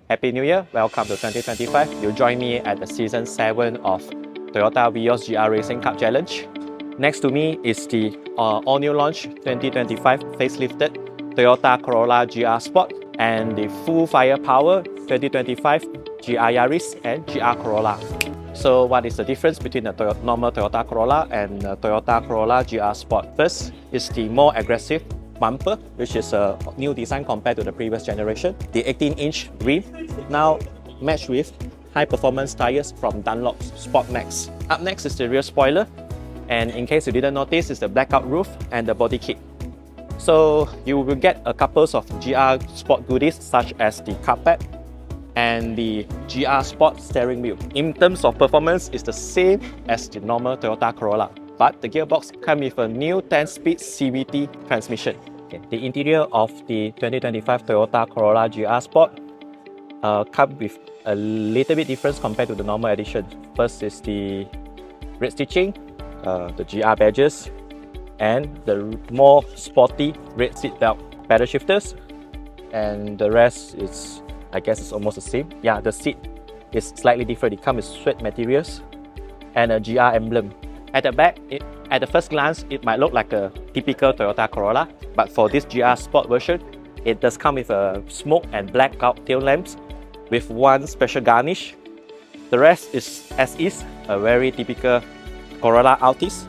Happy New Year, welcome to 2025. You join me at the season 7 of Toyota Vios GR Racing Cup Challenge. Next to me is the all-new launch 2025 facelifted Toyota Corolla GR Sport and the full firepower 2025 GR Yaris and GR Corolla. So what is the difference between the normal Toyota Corolla and the Toyota Corolla GR Sport? First is the more aggressive bumper, which is a new design compared to the previous generation. The 18-inch rim now matched with high-performance tires from Dunlop Sport Max. Up next is the rear spoiler, and in case you didn't notice, is the blackout roof and the body kit. So you will get a couple of GR Sport goodies such as the carpet and the GR Sport steering wheel. In terms of performance, it's the same as the normal Toyota Corolla, but the gearbox comes with a new 10-speed CVT transmission. Okay. The interior of the 2025 Toyota Corolla GR Sport comes with a little bit difference compared to the normal edition. First is the red stitching, the GR badges, and the more sporty red seat belt, pedal shifters, and the rest is, I guess, it's almost the same. Yeah, the seat is slightly different. It comes with sweat materials and a GR emblem. At the back, at the first glance, it might look like a typical Toyota Corolla, but for this GR Sport version, it does come with a smoke and blackout tail lamps with one special garnish. The rest is as is, a very typical Corolla Altis.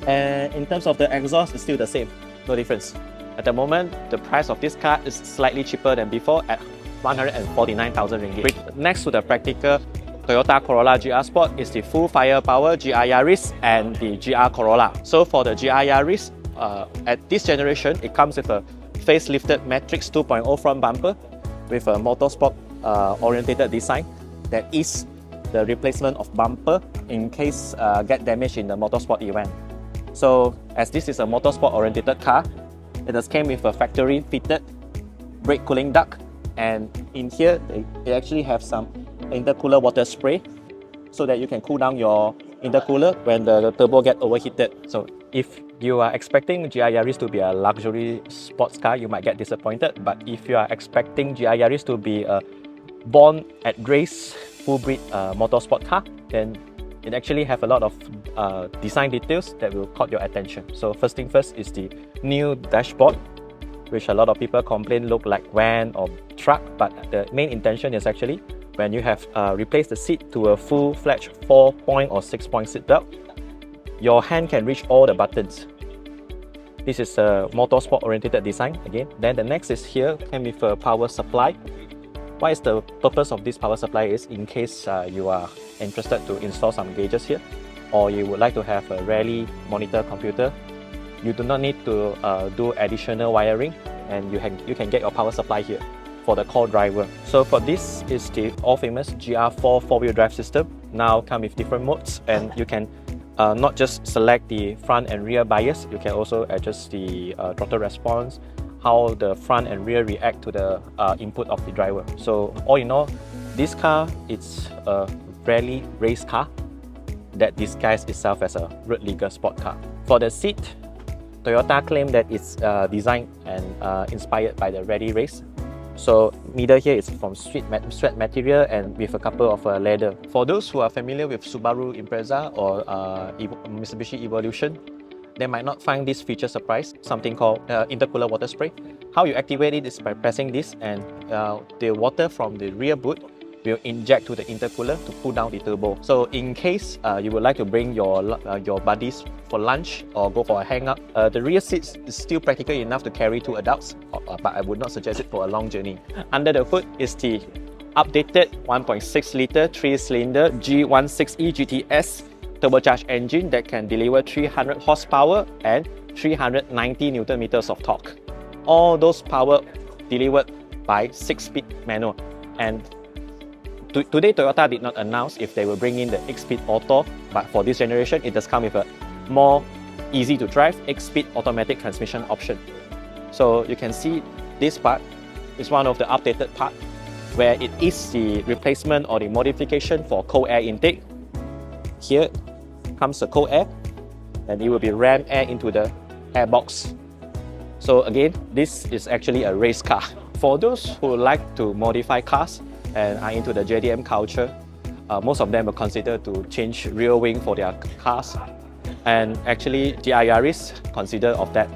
And in terms of the exhaust, it's still the same, no difference. At the moment, the price of this car is slightly cheaper than before at 149,000 ringgit. Next to the practical Toyota Corolla GR Sport is the full firepower GR Yaris and the GR Corolla. So for the GR Yaris, at this generation, it comes with a facelifted Matrix 2.0 front bumper with a motorsport orientated design that is the replacement of bumper in case get damaged in the motorsport event. So as this is a motorsport orientated car, it has came with a factory fitted brake cooling duct, and in here they actually have some intercooler water spray so that you can cool down your intercooler when the turbo get overheated. So if you are expecting GR Yaris to be a luxury sports car, you might get disappointed. But if you are expecting GR Yaris to be a born at race full breed motorsport car, then it actually have a lot of design details that will caught your attention. So first thing first is the new dashboard, which a lot of people complain look like van or truck, but the main intention is actually when you have replaced the seat to a full-fledged 4-point or 6-point seat belt, your hand can reach all the buttons. This is a motorsport oriented design again. Then the next is here, came with a power supply. What is the purpose of this power supply is in case you are interested to install some gauges here, or you would like to have a rally monitor computer, you do not need to do additional wiring, and you can get your power supply here for the core driver. So for this is the all-famous GR4 4-wheel drive system. Now come with different modes, and you can not just select the front and rear bias, you can also adjust the throttle response, how the front and rear react to the input of the driver. So all in all, this car is a rally race car that disguises itself as a road legal sport car. For the seat, Toyota claimed that it's designed and inspired by the rally race. So middle here is from sweat material and with a couple of leather. For those who are familiar with Subaru Impreza or Mitsubishi Evolution, they might not find this feature surprise, something called intercooler water spray. How you activate it is by pressing this, and the water from the rear boot will inject to the intercooler to cool down the turbo. So in case you would like to bring your buddies for lunch or go for a hang up, the rear seats is still practical enough to carry 2 adults, but I would not suggest it for a long journey. Under the hood is the updated 1.6 litre 3-cylinder G16E GTS turbocharged engine that can deliver 300 horsepower and 390 Newton meters of torque. All those power delivered by 6-speed manual. And today Toyota did not announce if they will bring in the 8-speed auto, but for this generation it does come with a more easy to drive 8-speed automatic transmission option. So you can see this part is one of the updated part where it is the replacement or the modification for cold air intake. Here comes the cold air, and it will be rammed air into the air box. So again, this is actually a race car. For those who like to modify cars, and are into the JDM culture, most of them will consider to change rear wing for their cars. And actually, GR Yaris consider of that.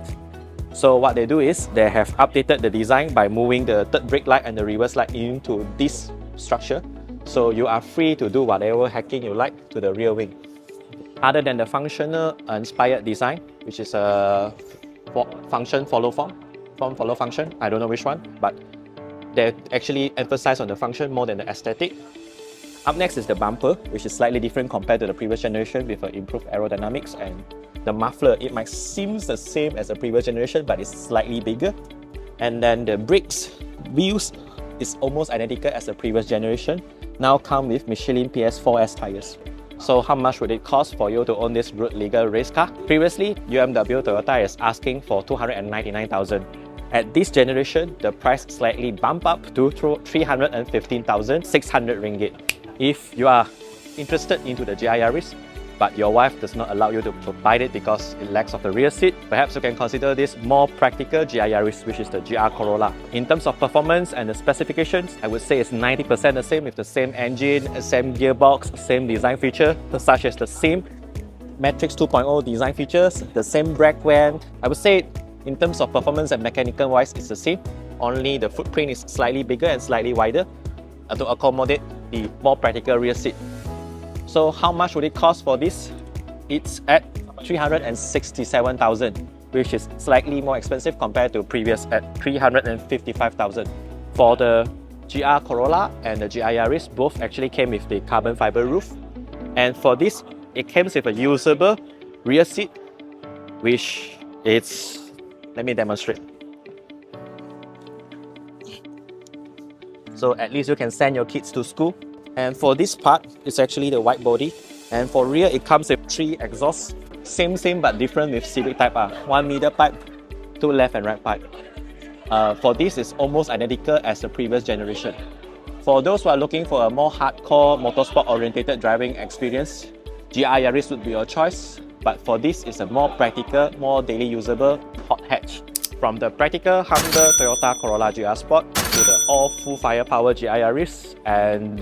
So what they do is they have updated the design by moving the third brake light and the reverse light into this structure. So you are free to do whatever hacking you like to the rear wing. Other than the functional inspired design, which is a function follow form follow function, I don't know which one, but they actually emphasize on the function more than the aesthetic. Up next is the bumper, which is slightly different compared to the previous generation with improved aerodynamics, and the muffler, it might seem the same as the previous generation, but it's slightly bigger. And then the brakes, wheels is almost identical as the previous generation, now come with Michelin PS4S tires. So how much would it cost for you to own this road legal race car? Previously, UMW Toyota is asking for 299,000. At this generation, the price slightly bump up to 315,600 ringgit. If you are interested into the GR Yaris, but your wife does not allow you to buy it because it lacks of the rear seat, perhaps you can consider this more practical GR Yaris, which is the GR Corolla. In terms of performance and the specifications, I would say it's 90% the same with the same engine, same gearbox, same design feature, such as the same Matrix 2.0 design features, the same brake vent. I would say in terms of performance and mechanical wise, it's the same. Only the footprint is slightly bigger and slightly wider to accommodate the more practical rear seat. So how much would it cost for this? It's at 367,000, which is slightly more expensive compared to previous at 355,000. For the GR Corolla and the GR Yaris, both actually came with the carbon fiber roof. And for this, it comes with a usable rear seat, which is, let me demonstrate. So at least you can send your kids to school. And for this part, it's actually the white body. And for rear, it comes with 3 exhausts. Same but different with Civic Type R. 1 middle pipe, 2 left and right pipe. For this, it's almost identical as the previous generation. For those who are looking for a more hardcore motorsport-oriented driving experience, GR Yaris would be your choice. But for this, it's a more practical, more daily usable hot hatch. From the practical, humble Toyota Corolla GR Sport to the all full firepower GR Yaris and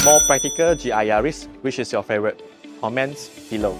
more practical GR Yaris, which is your favorite? Comments below.